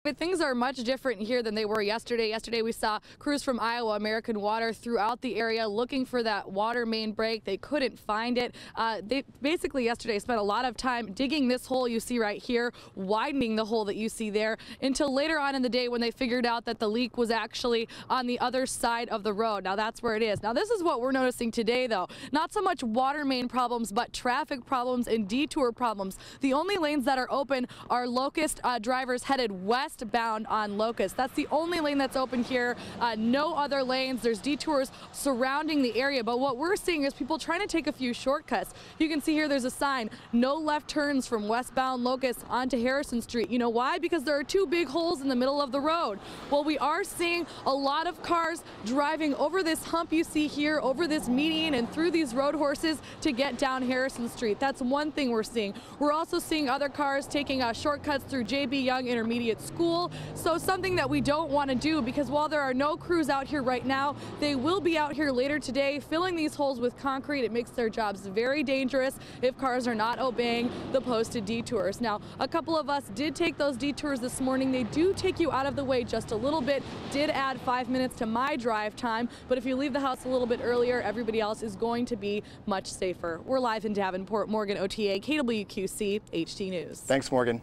But things are much different here than they were yesterday. Yesterday we saw crews from Iowa American Water throughout the area looking for that water main break. They couldn't find it. They basically yesterday spent a lot of time digging this hole you see right here, widening the hole that you see there, until later on in the day when they figured out that the leak was actually on the other side of the road. Now that's where it is. Now this is what we're noticing today though. Not so much water main problems, but traffic problems and detour problems. The only lanes that are open are Locust drivers headed westbound on Locust. That's the only lane that's open here. No other lanes. There's detours surrounding the area, but what we're seeing is people trying to take a few shortcuts. You can see here there's a sign, no left turns from westbound Locust onto Harrison Street. You know why? Because there are two big holes in the middle of the road. Well, we are seeing a lot of cars driving over this hump you see here, over this median and through these road horses to get down Harrison Street. That's one thing we're seeing. We're also seeing other cars taking shortcuts through J.B. Young Intermediate School. So something that we don't want to do, because while there are no crews out here right now, they will be out here later today filling these holes with concrete. It makes their jobs very dangerous if cars are not obeying the posted detours. Now, a couple of us did take those detours this morning. They do take you out of the way just a little bit, did add 5 minutes to my drive time, but if you leave the house a little bit earlier, everybody else is going to be much safer. We're live in Davenport. Morgan Ottier, KWQC, HD News. Thanks, Morgan.